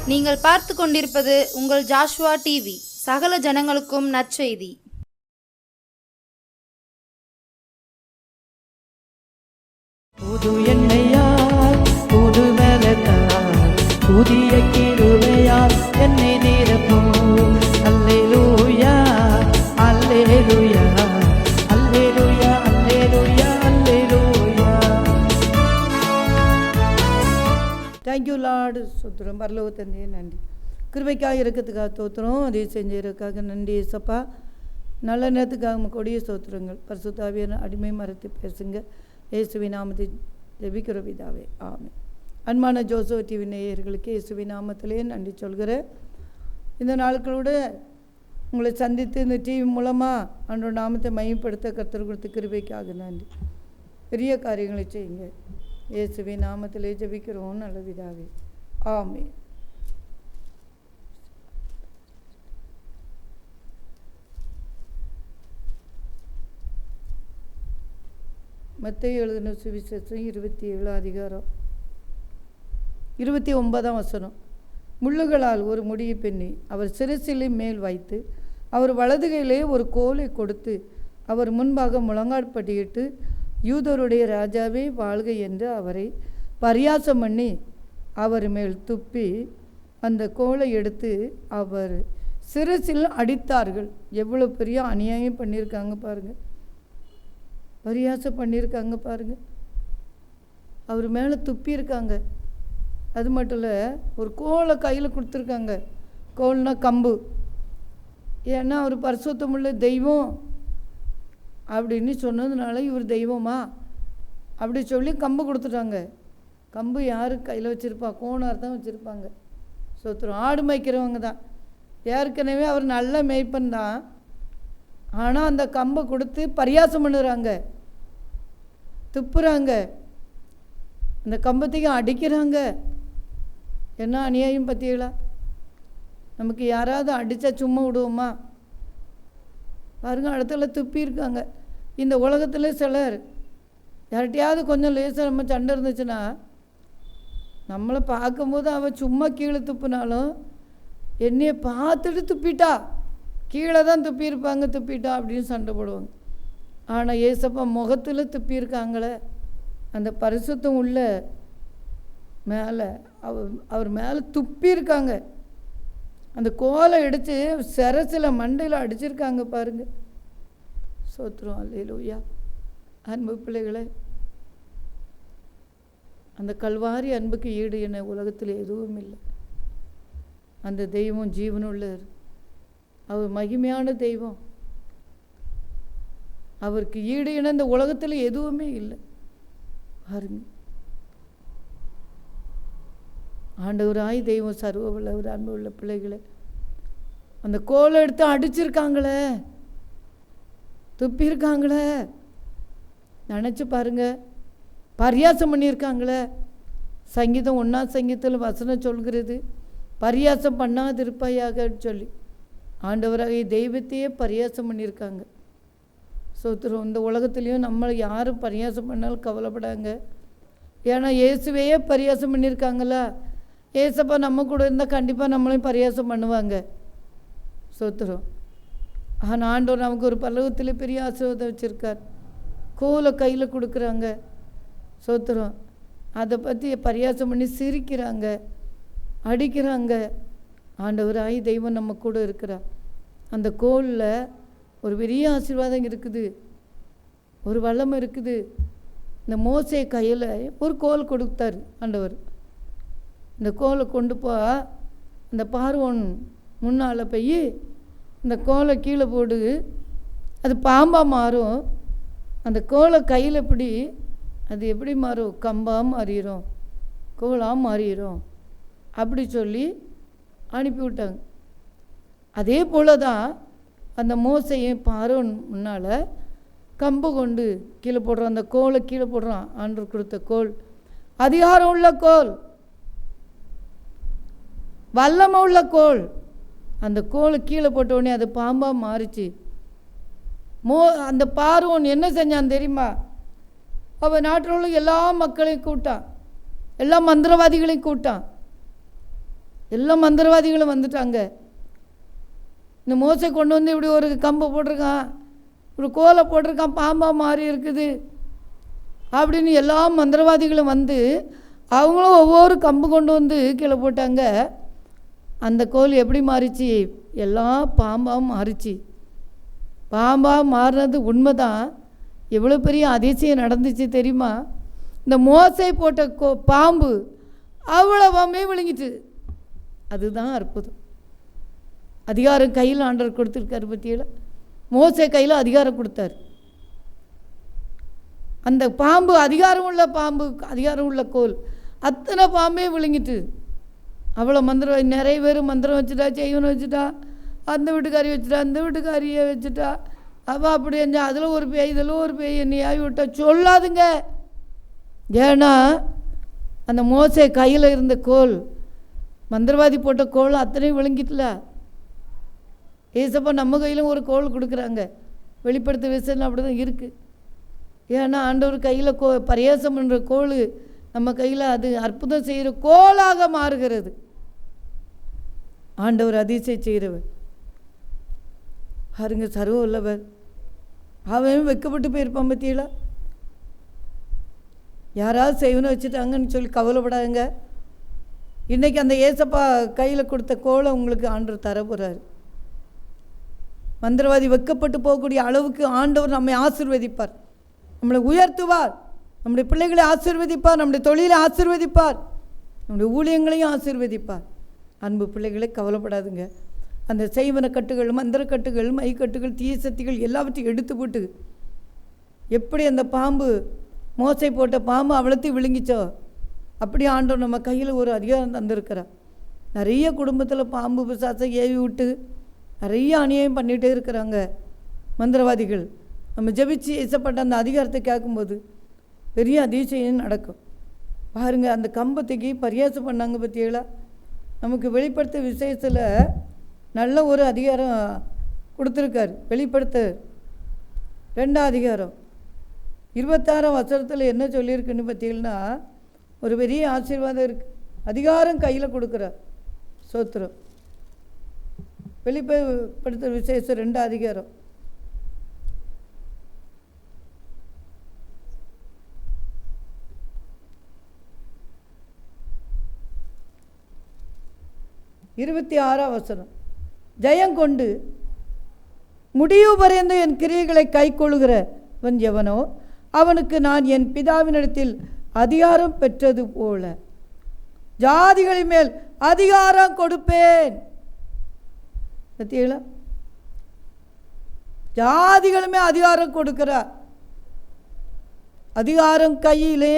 நீங்கள் பார்த்து கொண்டிருப்பது உங்கள் ஜாஷுவா டிவி. சகல ஜனங்களுக்கும் நற்செய்தி. புது எண்ணெயால் புது பலத்தால் புதிய கிருபையால் என்னை நிரப்பும். அல்லேலூயா அல்லேலூயா அல்லேலூயா அல்லேலூயா அல்லேலூயா. Thank you Lord. சுத்திரம் பரலோக தந்தையே நன்றி. கிருபைக்காக இருக்கிறதுக்காக தோத்திரம், அதை செஞ்சதுக்காக நன்றி ஏசப்பா. நல்ல நேரத்துக்காக கொடிய சோத்திரங்கள். பரிசுத்தாவியான அடிமை மரத்தை பேசுங்க. இயேசுவின் நாமத்தை ஜெபிக்கிற பிதாவே, ஆமென். அன்பான ஜோசப் டிவி நேயர்களுக்கு இயேசுவின் நாமத்திலே நன்றி சொல்கிறேன். இந்த நாட்களோட உங்களை சந்தித்து இந்த டிவி மூலமாக அன்றோட நாமத்தை மையப்படுத்த கர்த்தர் கொடுத்த கிருபைக்காக நன்றி. பெரிய காரியங்களை செய்யுங்க. இயேசுவின் நாமத்திலே ஜெபிக்கிறோம் நல்ல பிதாவே, ஆமென். மத்தேயு எழுதின சுவிசேஷம் 27 அதிகாரம் 29 வசனம். முள்ளுகளால் ஒரு முடியை பின்னி அவர் சிரசிலை மேல் வைத்து அவர் வலதுகையிலே ஒரு கோலை கொடுத்து அவர் முன்பாக முழங்காற்பட்டியிட்டு, யூதருடைய ராஜாவே வாழ்க என்று அவரை பரியாசம் பண்ணி அவர் மேல் துப்பி அந்த கோலை எடுத்து அவர் சிரசில் அடித்தார்கள். எவ்வளோ பெரிய அநியாயம் பண்ணியிருக்காங்க பாருங்கள், பரியாசம் பண்ணியிருக்காங்க பாருங்கள். அவர் மேலே துப்பியிருக்காங்க. அது மட்டும் இல்லை, ஒரு கோலை கையில் கொடுத்துருக்காங்க. கோல்னா கம்பு. ஏன்னா அவர் பரிசுத்தமுள்ள தெய்வம் அப்படின்னு சொன்னதுனால இவர் தெய்வமா அப்படி சொல்லி கம்பு கொடுத்துட்டாங்க. கம்பு யார் கையில் வச்சுருப்பா? கோனார் தான் வச்சுருப்பாங்க. சொத்துரும் ஆடு மேய்க்கிறவங்க தான். ஏற்கனவே அவர் நல்ல மேய்ப்பன் தான். ஆனால் அந்த கம்பை கொடுத்து பரியாசம் பண்ணுறாங்க, துப்புறாங்க, அந்த கம்பத்தையும் அடிக்கிறாங்க. என்ன அநியாயம் பற்றிகளா? நமக்கு யாராவது அடித்தா சும்மா விடுவோமா? பாருங்க, இடத்துல துப்பியிருக்காங்க. இந்த உலகத்தில் சிலர் யார்கிட்டையாவது கொஞ்சம் லேசாக நம்ம சண்டை இருந்துச்சுன்னா நம்மளை பார்க்கும்போது அவள் சும்மா கீழே துப்புனாலும் என்னையை பார்த்துட்டு துப்பிட்டா, கீழே தான் துப்பியிருப்பாங்க, துப்பிட்டா அப்படின்னு சண்டை போடுவாங்க. ஆனால் ஏசப்பா முகத்தில் துப்பியிருக்காங்களே, அந்த பரிசுத்தம் உள்ள மேலே அவர் மேலே துப்பியிருக்காங்க. அந்த கோலை எடுத்து சிரசில் மண்டையில் அடிச்சிருக்காங்க பாருங்க. சோத்திரம். அல்லேலூயா. அன்பு பிள்ளைகளை, அந்த கல்வாரி அன்புக்கு ஈடு என்ன உலகத்தில் எதுவும் இல்லை. அந்த தெய்வம் ஜீவனுள்ளவர், அவர் மகிமையான தெய்வம். அவருக்கு ஈடு என இந்த உலகத்தில் எதுவுமே இல்லை பாருங்க. ஆண்டவராய் தெய்வம் சர்வ உள்ளவர். அன்பு உள்ள பிள்ளைகளை, அந்த கோலை எடுத்து அடிச்சிருக்காங்களே, துப்பியிருக்காங்களே, நினச்சி பாருங்க. பரியாசம் பண்ணியிருக்காங்களே. சங்கீதம் 1 சங்கீதத்தில் வசனம் சொல்கிறது, பரியாசம் பண்ணாதிருப்பாயாக சொல்லி. ஆண்டவராகிய தெய்வத்தையே பரியாசம் பண்ணியிருக்காங்க. சோத்திரம். இந்த உலகத்துலேயும் நம்மளை யாரும் பரியாசம் பண்ணாலும் கவலைப்படாங்க. ஏன்னா இயேசுவையே பரியாசம் பண்ணியிருக்காங்களா. ஏசப்பா நம்ம கூட இருந்தால் கண்டிப்பாக நம்மளையும் பரியாசம் பண்ணுவாங்க. சோத்திரம். ஆனால் ஆண்டவர் நமக்கு ஒரு பரலோகத்தில் பெரிய ஆசீர்வாதம் வச்சுருக்கார். கோலை கையில் கொடுக்குறாங்க. சோத்திரம். அதை பற்றி பரியாசம் பண்ணி சிரிக்கிறாங்க, அடிக்கிறாங்க. ஆண்டவராய் தெய்வம் நம்ம கூட இருக்கிறார். அந்த கோலில் ஒரு பெரிய ஆசீர்வாதம் இருக்குது, ஒரு வளம் இருக்குது. இந்த மோசே கையில் ஒரு கோல் கொடுத்தார் ஆண்டவர். இந்த கோலை கொண்டு போ, அந்த பார்வோன் முன்னால் போய் இந்த கோலை கீழே போடு, அது பாம்பாக மாறும். அந்த கோலை கையில் எப்படி, அது எப்படி மாறும்? கம்பாக மாறிடும், கோலாக மாறிடும் அப்படி சொல்லி அனுப்பிவிட்டாங்க. அதே போல் தான் அந்த மோசையும் பார்வோன் முன்னால் கம்பு கொண்டு கீழே போடுறான், அந்த கோலை கீழே போடுறான். ஆண்டவர் கொடுத்த கோல் அதிகாரம் உள்ள கோல், வல்லமை உள்ள கோல். அந்த கோலை கீழே போட்டவுடனே அது பாம்பாக மாறிச்சு. அந்த பார்வோன் என்ன செஞ்சான் தெரியுமா? அவன் நாட்டில் உள்ள எல்லா மக்களையும் கூட்டான், எல்லா மந்திரவாதிகளையும் கூட்டான். எல்லா மந்திரவாதிகளும் வந்துட்டாங்க. இந்த மோசை கொண்டு வந்து இப்படி ஒரு கம்பை போட்டிருக்கான், ஒரு கோலை போட்டிருக்கான், பாம்பாக மாறி இருக்குது அப்படின்னு எல்லா மந்திரவாதிகளும் வந்து அவங்களும் ஒவ்வொரு கம்பு கொண்டு வந்து கீழே போட்டாங்க. அந்த கோல் எப்படி மாறிச்சு? எல்லாம் பாம்பாக மாறிச்சு. பாம்பாக மாறினது உண்மைதான். எவ்வளோ பெரிய அதிசயம் நடந்துச்சு தெரியுமா? இந்த மோசை போட்ட பாம்பு அவ்வளோ பாம்பே விழுங்கிட்டு. அதுதான் அற்புதம். அதிகாரம் கையில் ஆண்டவர் கொடுத்துருக்காரு பற்றியில். மோசை கையில் அதிகாரம் கொடுத்தாரு. அந்த பாம்பு அதிகாரம் உள்ள பாம்பு, அதிகாரம் உள்ள கோல், அத்தனை பாம்பே விழுங்கிட்டு. அவ்வளோ மந்திரம், நிறைய பேர் மந்திரம் வச்சுட்டா, செய்வனை வச்சுட்டா, அந்த வீட்டுக்காரி வச்சுட்டா, அந்த வீட்டுக்காரியை வச்சுட்டா, அவள் அப்படி செஞ்சா, அதில் ஒரு பேய் இதில் ஒரு பேய் என்னை ஆகி விட்டா சொல்லாதுங்க. ஏன்னா அந்த மோசை கையில் இருந்த கோல், மந்திரவாதி போட்ட கோல் அத்தனையும் விழுங்கிட்டல. ஏசப்பா நம்ம கையிலும் ஒரு கோல் கொடுக்குறாங்க. வெளிப்படுத்த விஷயம் அப்படி தான் இருக்குது. ஏன்னா ஆண்டவர் கையில் பரியாசம் பண்ணுற கோல் நம்ம கையில் அது அற்புதம் செய்கிற கோலாக மாறுகிறது. ஆண்டவர் அதிசயம் செய்கிறவர் பாருங்க, சர்வ உள்ளவர். அவன் வெக்கப்பட்டு போயிருப்பான் பற்றியில. யாராவது செய்வனை வச்சுட்டாங்கன்னு சொல்லி கவலைப்படாதுங்க. இன்றைக்கி அந்த ஏசப்பா கையில் கொடுத்த கோலை உங்களுக்கு ஆண்டவர் தர போகிறார். மந்திரவாதி வெக்கப்பட்டு போகக்கூடிய அளவுக்கு ஆண்டவர் நம்மை ஆசீர்வதிப்பார், நம்மளை உயர்த்துவார், நம்முடைய பிள்ளைகளை ஆசீர்வதிப்பார், நம்முடைய தொழிலை ஆசீர்வதிப்பார், நம்முடைய ஊழியங்களையும் ஆசீர்வதிப்பார். அன்பு பிள்ளைகளை கவலைப்படாதுங்க. அந்த செய்வன கட்டுகள், மந்திர கட்டுகள், மை கட்டுகள், தீய சக்திகள் எல்லாவற்றையும் எடுத்து போட்டு, எப்படி அந்த பாம்பு மோசை போட்ட பாம்பு அவ்வளோத்தையும் விழுங்கிச்சோ அப்படி ஆண்டவர் நம்ம கையில் ஒரு அதிகாரம் தந்திருக்கிறார். நிறைய குடும்பத்தில் பாம்பு பிசாசை ஏவி விட்டு நிறைய அநியாயம் பண்ணிகிட்டே இருக்கிறாங்க மந்திரவாதிகள். நம்ம ஜெபிச்சு இசப்பட்ட அந்த அதிகாரத்தை கேட்கும்போது பெரிய அதிசயம் நடக்கும். பாருங்கள், அந்த கம்பத்துக்கு பரியாசம் பண்ணாங்க பற்றியெல்லாம். நமக்கு வெளிப்படுத்த விஷயத்தில் நல்ல ஒரு அதிகாரம் கொடுத்துருக்காரு. வெளிப்படுத்த 2ஆம் அதிகாரம் 26ஆம் வசனத்தில் என்ன சொல்லியிருக்குன்னு பார்த்தீங்கன்னா, ஒரு பெரிய ஆசீர்வாதம் இருக்குது. அதிகாரம் கையில் கொடுக்குறார். சோத்திரம். வெளிப்படுத்த விசேஷம் 2ஆம் அதிகாரம் 26ஆம் வசனம். ஜெயங்கொண்டு முடிவு பரியந்த என் கிரியைகளை கை கொள்கிறவன் எவனோ அவனுக்கு நான் என் பிதாவினிடத்தில் அதிகாரம் பெற்றது போல ஜாதிகளின் மேல் அதிகாரம் கொடுப்பேன். பார்த்தீங்களா? ஜாதிகளுமே அதிகாரம் கொடுக்கிறார். அதிகாரம் கையிலே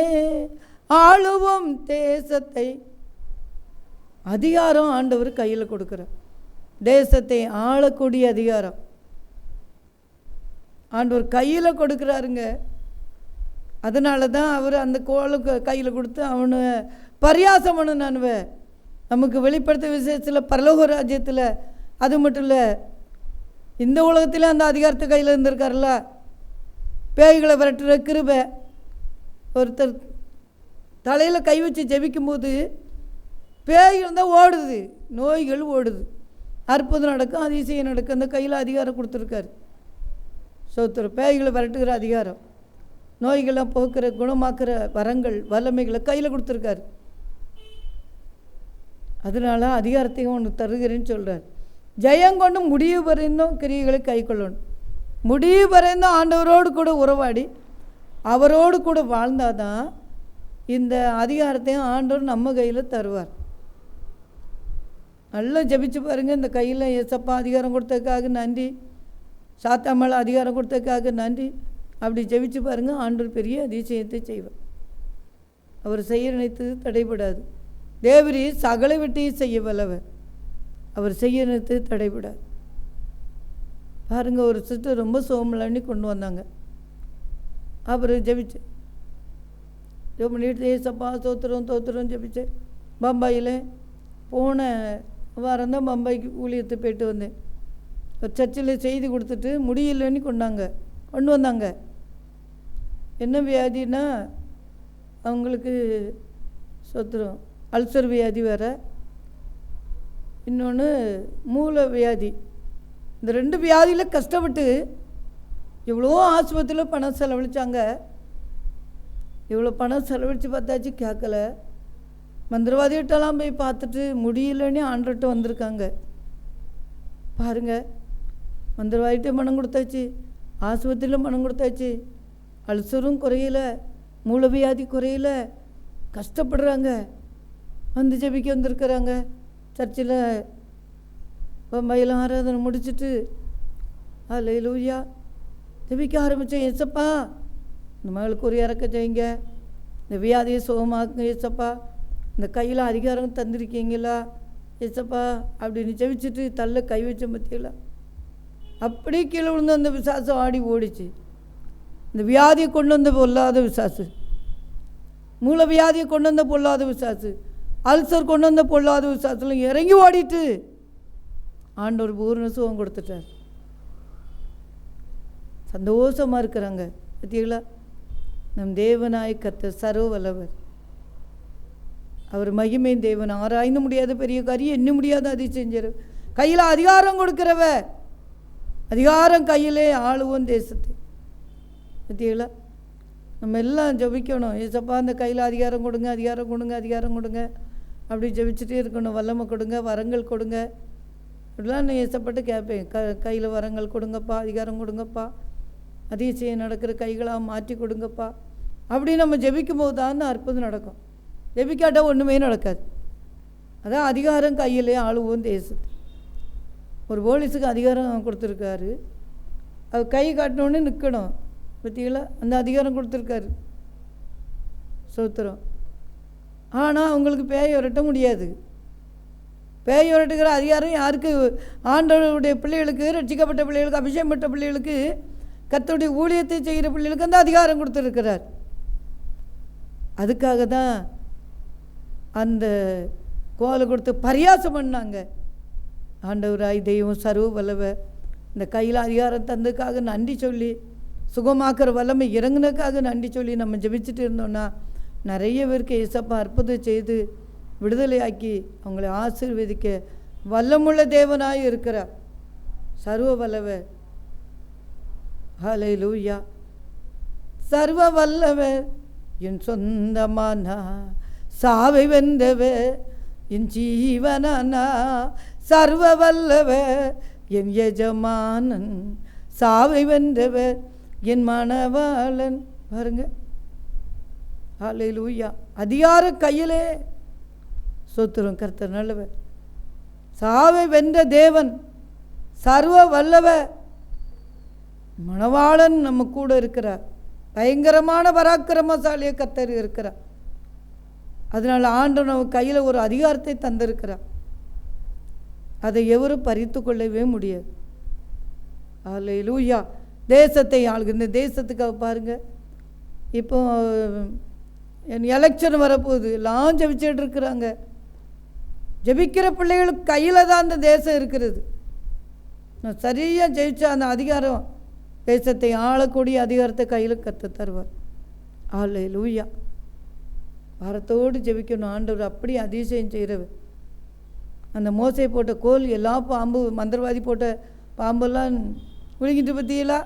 ஆளுவோம் தேசத்தை. அதிகாரம் ஆண்டவர் கையில் கொடுக்கிறார். தேசத்தை ஆளக்கூடிய அதிகாரம் ஆண்டவர் கையில் கொடுக்குறாருங்க. அதனால தான் அவர் அந்த கோளுக்கு கையில் கொடுத்து அவனு பரியாசம் பண்ணணுவ. நமக்கு வெளிப்படுத்த விஷயத்தில் பரலோக ராஜ்யத்தில் அது மட்டும் இல்லை, இந்த உலகத்தில் அந்த அதிகாரத்தை கையில் இருந்திருக்காருல்ல. பேய்களை விரட்டுற கிருபை. ஒருத்தர் தலையில் கை வச்சு ஜெபிக்கும்போது பேய்கள் தான் ஓடுது, நோய்கள் ஓடுது, அற்புதம் நடக்கும், அதிசயம் நடக்கும். அந்த கையில் அதிகாரம் கொடுத்துருக்காரு. சோத்திர பேய்களை விரட்டுகிற அதிகாரம், நோய்களை போக்குற குணமாக்குற வரங்கள் வல்லமைகளை கையில் கொடுத்துருக்காரு. அதனால அதிகாரத்தையும் ஒன்று தருகிறேன்னு சொல்கிறார். ஜெயங்கொண்டு முடிவு வரைந்தும் கிரியைகளை கை கொள்ளணும். முடிவு வரைந்தும் ஆண்டவரோடு கூட உறவாடி அவரோடு கூட வாழ்ந்தாதான் இந்த அதிகாரத்தையும் ஆண்டவர் நம்ம கையில் தருவார். நல்லா ஜெபிச்சு பாருங்கள். இந்த கையில் ஏசப்பா அதிகாரம் கொடுத்ததுக்காக நன்றி, சாத்தாமலை அதிகாரம் கொடுத்ததுக்காக நன்றி. அப்படி ஜெபிச்சு பாருங்கள். ஆண்டவர் பெரிய அதிசயத்தை செய்வார். அவர் செய்ய நினைத்தது தடைபடாது. தேவரி சகல வெட்டியும் செய்ய வல்லவர். அவர் செய்ய நினைத்தது தடைபடாது. பாருங்கள், ஒரு சிஸ்டர் ரொம்ப சோமலாண்டி கொண்டு வந்தாங்க. அவர் ஜெபிச்சு பண்ணிட்டு ஏசப்பா தோத்துறோம் தோத்துறோம் ஜெபிச்சேன். பம்பாயில் போன வாரம் தான் பம்பாய்க்கு ஊழியத்தை போய்ட்டு வந்தேன். ஒரு சர்ச்சில் செய்தி கொடுத்துட்டு முடியலன்னு கொண்டு வந்தாங்க. என்ன வியாதின்னா அவங்களுக்கு சொத்துரும் அல்சர் வியாதி வேறு. இன்னொன்று மூல வியாதி. இந்த 2 வியாதியில் கஷ்டப்பட்டு எவ்வளோ ஆஸ்பத்திரியில் பணம் செலவழித்தாங்க. இவ்வளோ பணம் செலவழித்து பார்த்தாச்சு கேட்கல. மந்திரவாதிகிட்டலாம் போய் பார்த்துட்டு முடியலன்னு ஆண்டர்கிட்ட வந்திருக்காங்க. பாருங்கள், மந்திரவாதிகிட்ட பணம் கொடுத்தாச்சு, ஆஸ்பத்திரியில் பணம் கொடுத்தாச்சு, அல்சரும் குறையில, மூலவியாதி குறையில, கஷ்டப்படுறாங்க. வந்து ஜெபிக்க வந்திருக்கிறாங்க. சர்ச்சில் பம்பையில் ஆராதனை முடிச்சுட்டு அல்லேலூயா ஜெபிக்க ஆரம்பித்தேன். ஏசப்பா இந்த மகளுக்கு ஒரு இறக்க செய்யுங்க, இந்த வியாதியை சுகமாக்குங்க ஏசப்பா, இந்த கையில் அதிகாரம் தந்திருக்கீங்களா ஏசப்பா அப்படின்னு ஜெபிச்சுட்டு தள்ள கை வச்ச பற்றியில அப்படியே கீழே விழுந்து அந்த விசாசம் ஆடி ஓடிச்சு. இந்த வியாதியை கொண்டு வந்த பொல்லாத விசாசு, மூல வியாதியை கொண்டு வந்த பொல்லாத விசாசு, அல்சர் கொண்டு வந்த பொல்லாத விசாசெல்லாம் இறங்கி ஓடிட்டு ஆண்டவர் பூர்ண சுகம் கொடுத்துட்டார். சந்தோஷமாக இருக்கிறாங்க. பார்த்தீங்களா, நம் தேவனாய் கர்த்தர் சர்வ வல்லவர். அவர் மகிமை தேவன், ஆராய்ந்து முடியாத பெரிய காரியம், எண்ண முடியாத அதிசயம் செஞ்சார். கையில் அதிகாரம் கொடுக்கிறவ, அதிகாரம் கையிலே ஆளுவோம் தேசத்தை. பார்த்தீங்களா, நம்ம எல்லாம் ஜெபிக்கணும். ஏசப்பா அந்த கையில் அதிகாரம் கொடுங்க, அதிகாரம் கொடுங்க, அதிகாரம் கொடுங்க அப்படி ஜெபிச்சுட்டே இருக்கணும். வல்லமை கொடுங்க, வரங்கள் கொடுங்க இப்படிலாம் நான் ஏசப்பட்டு கேட்பேன். கையில் வரங்கள் கொடுங்கப்பா, அதிகாரம் கொடுங்கப்பா, அதிசயம் நடக்கிற கைகளாக மாற்றி கொடுங்கப்பா அப்படி நம்ம ஜெபிக்கும் போது தான் அற்புதம் நடக்கும். ஜெபிக்காட்டால் ஒன்றுமே நடக்காது. அதான் அதிகாரம் கையிலே ஆளுவோம் தேசத்து. ஒரு போலீஸுக்கு அதிகாரம் கொடுத்துருக்காரு, அது கை காட்டினோடனே நிற்கணும். பார்த்தீங்களா, அந்த அதிகாரம் கொடுத்துருக்காரு, சோத்திரம். ஆனால் அவங்களுக்கு பேய் விரட்ட முடியாது. பேய் விரட்டுகிற அதிகாரம் யாருக்கு? ஆண்டவருடைய பிள்ளைகளுக்கு, ரட்சிக்கப்பட்ட பிள்ளைகளுக்கு, அபிஷேகம் பெற்ற பிள்ளைகளுக்கு, கர்த்தருடைய ஊழியத்தை செய்கிற பிள்ளைகளுக்கு அந்த அதிகாரம் கொடுத்துருக்கிறார். அதுக்காக தான் அந்த கோலை கொடுத்து பரியாசம் பண்ணாங்க. ஆண்டவராய் தெய்வம் சர்வ வல்லவர், இந்த கையில் அதிகாரம் தந்ததுக்காக நன்றி சொல்லி, சுகமாக்குற வல்லமை இறங்குனதுக்காக நன்றி சொல்லி நம்ம ஜெபிச்சுட்டு இருந்தோன்னா நிறைய பேருக்கு ஏசப்பா அற்புதம் செய்து விடுதலையாக்கி அவங்களை ஆசீர்வதிக்க வல்லமுள்ள தேவனாய் இருக்கிறார். சர்வ வல்லவர். ஹல்லேலூயா. சர்வ வல்லவர் என் சொந்தமானா, சாவை வென்றவர் என் ஜீவனானா, சர்வ வல்லவர் என் எஜமானன், சாவை வென்றவர் என் மணவாளன். பாருங்க, ஹல்லேலூயா. அதிகார கையிலே சோத்திரம். கர்த்தர் நல்லவர், சாவை வென்ற தேவன், சர்வ வல்லவர், மணவாளன் நம்ம கூட இருக்கிறார். பயங்கரமான பராக்கிரமசாலியை கர்த்தர் இருக்கிறார். அதனால் ஆண்டவர் நம்ம கையில் ஒரு அதிகாரத்தை தந்திருக்கிறார். அதை எவரும் பறித்து கொள்ளவே முடியாது. அல்லேலூயா. தேசத்தை ஆளுங்க. இந்த தேசத்துக்காக பாருங்கள், இப்போ எலெக்ஷன் வரப்போகுது, எல்லாம் ஜெபிச்சுட்டு இருக்கிறாங்க. ஜெபிக்கிற பிள்ளைகளுக்கு கையில் தான் அந்த தேசம் இருக்கிறது. நான் சரியாக ஜெயிச்சா அந்த அதிகாரம், தேசத்தை ஆளக்கூடிய அதிகாரத்தை கையில் கற்று தருவார். அல்லேலூயா. பாரத்தோடு ஜெபிக்கணும். ஆண்டவர் அப்படி அதிசயம் செய்கிறவர். அந்த மோசை போட்ட கோல் எல்லா பாம்பு, மந்திரவாதி போட்ட பாம்பெல்லாம் விழுங்கிட்டு பற்றியலா.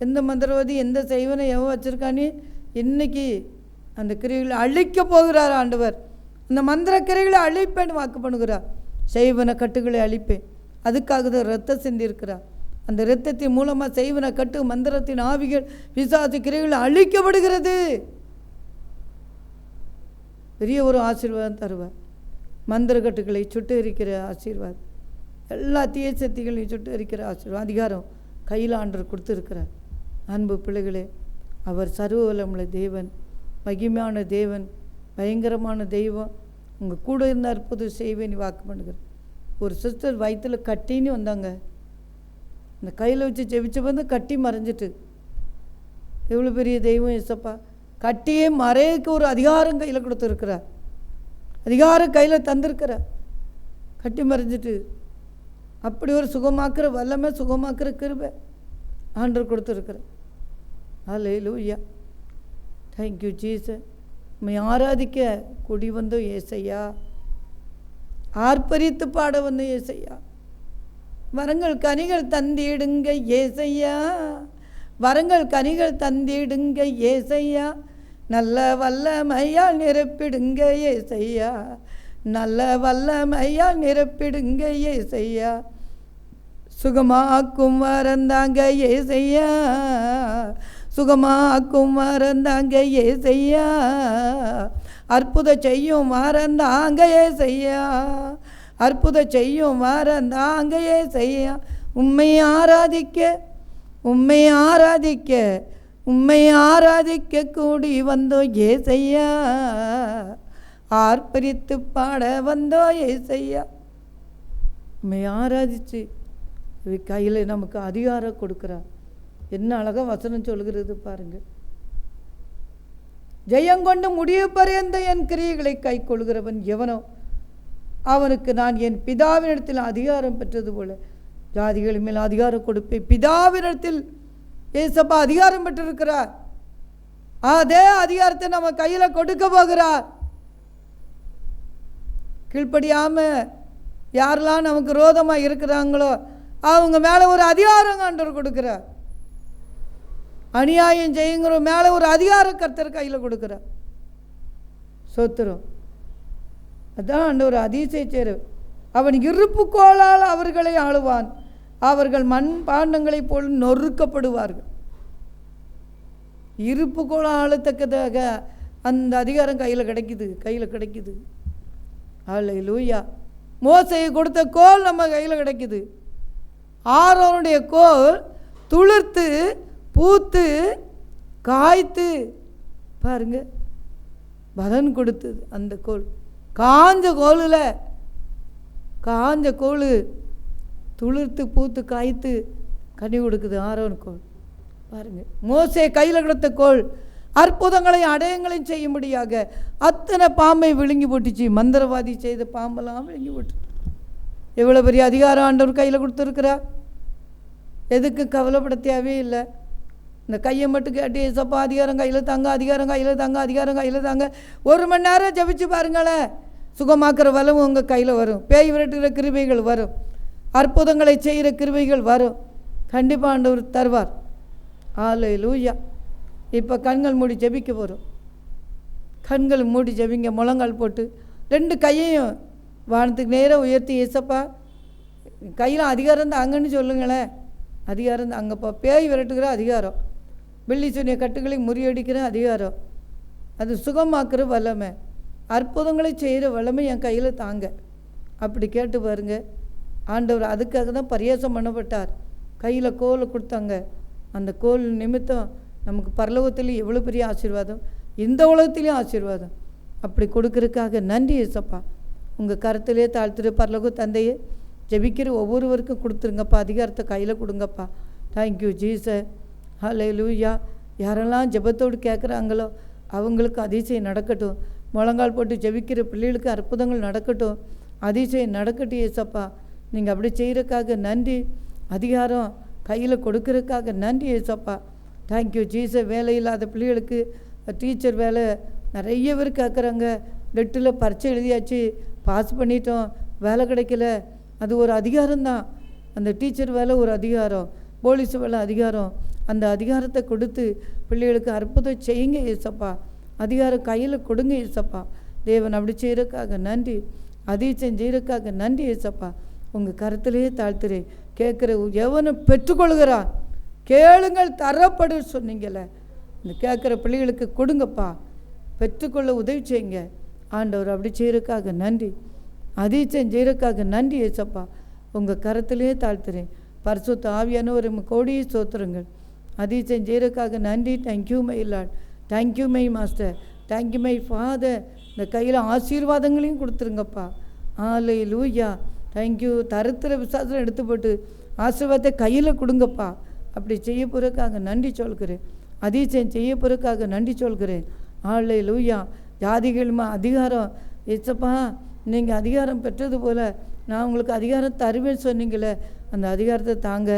எந்த மந்திரவாதி எந்த செய்வனை எவன் வச்சுருக்கானே இன்னைக்கு அந்த கிரைகளை அழிக்க போகிறார் ஆண்டவர். அந்த மந்திர கிரைகளை அழிப்பேன்னு வாக்கு பண்ணுகிறார். செய்வன கட்டுகளை அழிப்பேன், அதுக்காக தான் ரத்தம் சிந்திருக்கிறார். அந்த இரத்தத்தின் மூலமாக செய்வன கட்டு, மந்திரத்தின் ஆவிகள், பிசாசு கிரைகள் அழிக்கப்படுகிறது. பெரிய ஒரு ஆசீர்வாதம் தருவார். மந்திர கட்டுகளை சுட்டு எரிக்கிற ஆசீர்வாதம், எல்லா தீய சக்திகளையும் சுட்டு எரிக்கிற ஆசீர்வாதம், அதிகாரம் கையில் ஆண்டவர் கொடுத்துருக்கிறார். அன்பு பிள்ளைகளே, அவர் சர்வ வல்லமுள்ள தேவன், மகிமையான தேவன், பயங்கரமான தெய்வம். உங்கள் கூட இருந்த அற்புதம் செய்வேன் வாக்கு பண்ணுகிறேன். ஒரு சிஸ்டர் வயிற்றில் கட்டின்னு வந்தாங்க. இந்த கையில் வச்சு ஜெபிச்ச வந்து கட்டி மறைஞ்சிட்டு. எவ்வளோ பெரிய தெய்வம் ஏசப்பா. கட்டியே மறையக்கு ஒரு அதிகாரம் கையில் கொடுத்துருக்கிறார். அதிகாரம் கையில் தந்திருக்கிறார். கட்டி மறைஞ்சிட்டு அப்படி ஒரு சுகமாக்குற வல்லமை, சுகமாக்குற கிருபை ஆண்டவர் கொடுத்துருக்கிறார். அல்லேலூயா. Thank you Jesus. உம்மை ஆராதிக்க கூடி வந்தோம் ஏசையா. ஆர்ப்பரித்து பாட வந்த ஏசையா. வரங்கள் கனிகள் தந்திடுங்க ஏசையா, வரங்கள் கனிகள் தந்திடுங்க ஏசையா, நல்ல வல்லமையால் நிரப்பிடுங்க ஏசையா, நல்ல வல்லமையால் நிரப்பிடுங்க ஏசையா, சுகமாக்கும் வரந்தாங்க ஏசையா, சுகமாக்கும் வரந்தாங்க ஏசையா, அற்புத செய்யும் வரந்தாங்க ஏசையா, அற்புத செய்யும் வரந்தாங்க ஏசையா, உம்மை ஆராதிக்க உம்மை ஆராதிக்க உம்மை ஆராதிக்க கூடி வந்தோம் ஏசையா, ஆர்ப்பரித்து பாட வந்தோம் ஏசையா. உம்மை ஆராதிச்சு கையில் நமக்கு அதிகாரம் கொடுக்குறார். என்ன அழகாக வசனம் சொல்கிறது பாருங்க. ஜெயங்கொண்டு முடிவு பரியந்த என் கிரியைகளை கை கொள்கிறவன் எவனோ அவனுக்கு நான் என் பிதாவினிடத்தில் அதிகாரம் பெற்றது போல ஜாதிகள் மேல் அதிகாரம் கொடுப்பேன். பிதாவினிடத்தில் ஏசப்பா அதிகாரம் பெற்றிருக்கிறார். அதே அதிகாரத்தை நம்ம கையில் கொடுக்க போகிறார். கீழ்ப்படியாம யாரெல்லாம் நமக்கு ரோதமாக இருக்கிறாங்களோ அவங்க மேலே ஒரு அதிகாரம் ஆண்டவர் கொடுக்கிறார். அநியாயம் செய்யுங்கிற மேலே ஒரு அதிகாரம் கர்த்தர் கையில் கொடுக்கிறார். சோத்திரம். அதான் ஆண்டவர் அதிசய சேரு. அவன் இருப்புக்கோளால் அவர்களை ஆளுவான், அவர்கள் மண் பாண்டங்களைப் போல் நொறுக்கப்படுவார்கள். இருப்புக்கோளால் ஆளத்தக்கதாக அந்த அதிகாரம் கையில் கிடைக்குது. அல்லேலூயா. மோசேயை கொடுத்த கோல் நம்ம கையில் கிடைக்குது. ஆரோனுடைய கோல் துளிர்த்து பூத்து காய்த்து பாருங்க பலன் கொடுத்தது. அந்த கோல் காஞ்ச கோல் துளிர்த்து பூத்து காய்த்து கனி கொடுக்குது. ஆரோன் கோல் பாருங்க. மோசே கையில் கொடுத்த கோல் அற்புதங்களையும் அடையங்களையும் செய்யும்படியாக அத்தனை பாம்பை விழுங்கி போட்டுச்சு. மந்திரவாதி செய்த பாம்பெல்லாம் விழுங்கி போட்டு எவ்வளோ பெரிய அதிகாரம் ஆண்டவர் கையில் கொடுத்துருக்குறார். எதுக்கு கவலைப்பட தேவையில்லை. இந்த கையை மட்டும் கேட்டு ஏசப்பா அதிகாரம் கையில் தாங்க, அதிகாரம் கையில் தாங்க, அதிகாரம் கையில் தாங்க. 1 மணி நேரம் ஜபிச்சு பாருங்களேன், சுகமாக்குற வளம் உங்கள் கையில் வரும். பேய் விரட்டுகிற கிருபைகள் வரும், அற்புதங்களை செய்கிற கிருபைகள் வரும். கண்டிப்பாக ஆண்டவர் தருவார். அல்லேலூயா. இப்போ கண்கள் மூடி ஜெபிக்க போகிறோம். கண்கள் மூடி ஜெபிங்க. முழங்கால் போட்டு 2 கையையும் வானத்துக்கு நேராக உயர்த்தி ஏசப்பா கையில் அதிகாரம் தான் அங்கன்னு சொல்லுங்களேன். அதிகாரம் தான் அங்கப்பா. பேய் விரட்டுகிற அதிகாரம், வெள்ளி சொன்னிய கட்டுகளை முறியடிக்கிற அதிகாரம், அது சுகமாக்குற வல்லமை, அற்புதங்களை செய்கிற வல்லமை என் கையில் தாங்க. அப்படி கேட்டு பாருங்க. ஆண்டவர் அதுக்காக தான் பரியாசம் பண்ணப்பட்டார். கையில் கோலை கொடுத்தாங்க. அந்த கோல் நிமித்தம் நமக்கு பரலோகத்திலையும் எவ்வளோ பெரிய ஆசீர்வாதம், இந்த உலகத்திலையும் ஆசீர்வாதம். அப்படி கொடுக்கறதுக்காக நன்றி ஏசப்பா. உங்கள் கருத்திலே தாழ்த்துட்டு பரலோக தந்தையே ஜெபிக்கிற ஒவ்வொருவருக்கும் கொடுத்துருங்கப்பா. அதிகாரத்தை கையில் கொடுங்கப்பா. Thank you Jesus. ஹல்லேலூயா. யாரெல்லாம் ஜெபத்தோடு கேட்குறாங்களோ அவங்களுக்கு அதிசயம் நடக்கட்டும். முழங்கால் போட்டு ஜெபிக்கிற பிள்ளைகளுக்கு அற்புதங்கள் நடக்கட்டும். அதிசயம் நடக்கட்டும் ஏசப்பா. நீங்கள் அப்படி செய்கிறதுக்காக நன்றி. அதிகாரம் கையில் கொடுக்கறதுக்காக நன்றி ஏசப்பா. Thank you Jesus. வேலை இல்லாத பிள்ளைகளுக்கு டீச்சர் வேலை நிறைய பேர் கேட்குறாங்க. டெட்டில் பரீட்சை எழுதியாச்சு, பாஸ் பண்ணிட்டோம், வேலை கிடைக்கல. அது ஒரு அதிகாரம்தான். அந்த டீச்சர் வேலை ஒரு அதிகாரம், போலீஸ் வேலை அதிகாரம். அந்த அதிகாரத்தை கொடுத்து பிள்ளைகளுக்கு அற்புதம் செய்யுங்க ஏசப்பா. அதிகாரம் கையில் கொடுங்க ஏசப்பா. தேவன் அப்படி செய்கிறதுக்காக நன்றி. அதிசயம் செய்கிறதுக்காக நன்றி ஏசப்பா. உங்கள் கருத்திலேயே தாழ்த்துறேன். கேட்குற எவனும் பெற்றுக்கொள்கிறான், கேளுங்கள் தரப்படும் சொன்னீங்கள்ல. இந்த கேட்குற பிள்ளைகளுக்கு கொடுங்கப்பா. பெற்றுக்கொள்ள உதவி செய்யுங்க ஆண்டவர். அப்படி செய்கிறதுக்காக நன்றி. அதிசயம் செய்கிறதுக்காக நன்றி ஏசப்பா. உங்கள் கரத்திலே தாழ்த்துறேன். பரிசுத்த ஆவியானவர் கோடியை சோத்திரங்கள். அதிசயம் செய்கிறதுக்காக நன்றி. Thank you my Lord, thank you my master, thank you my father. இந்த கையில் ஆசீர்வாதங்களையும் கொடுத்துருங்கப்பா. அல்லேலூயா. தேங்க்யூ. தருத்திர விசுவாசம் எடுத்து போட்டு ஆசீர்வாதத்தை கையில் கொடுங்கப்பா. அப்படி செய்ய போகிறதுக்காக நன்றி சொல்கிறேன். அதிசயம் செய்ய போகிறதுக்காக நன்றி சொல்கிறேன். அல்லேலூயா. ஜாதிகளுமா அதிகாரம் ஏசப்பா, நீங்கள் அதிகாரம் பெற்றது போல் நான் உங்களுக்கு அதிகாரம் தருவேன்னு சொன்னீங்களே, அந்த அதிகாரத்தை தாங்க.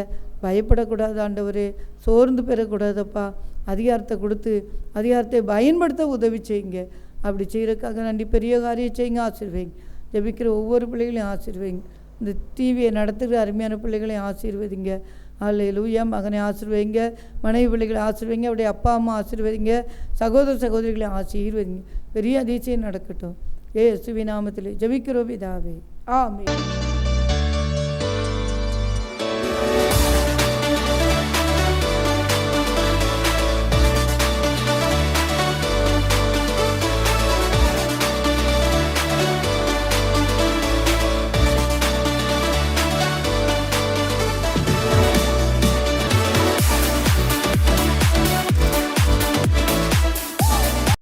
பயப்படக்கூடாது ஆண்டவரே, சோர்ந்து பெறக்கூடாதப்பா. அதிகாரத்தை கொடுத்து அதிகாரத்தை பயன்படுத்த உதவி செய்யுங்க. அப்படி செய்கிறதுக்காக நன்றி. பெரிய காரியம் செய்யுங்க, ஆசீர்வதிங்க. ஜெபிக்கிற ஒவ்வொரு பிள்ளைகளையும் ஆசீர்வதிங்க. இந்த டிவியை நடத்துகிற அருமையான பிள்ளைகளையும் ஆசீர்வதிங்க. அல்லேலூயா. மகனை ஆசீர்வதிங்க, மனைவி பிள்ளைகளை ஆசீர்வதிங்க, அவருடைய அப்பா அம்மா ஆசீர்வதிங்க, சகோதர சகோதரிகளை ஆசீர்வதிங்க. பெரிய அதிசயம் நடக்கட்டும். இயேசுவின் நாமத்திலே ஜெபிக்கிறோம் பிதாவே. ஆமென்.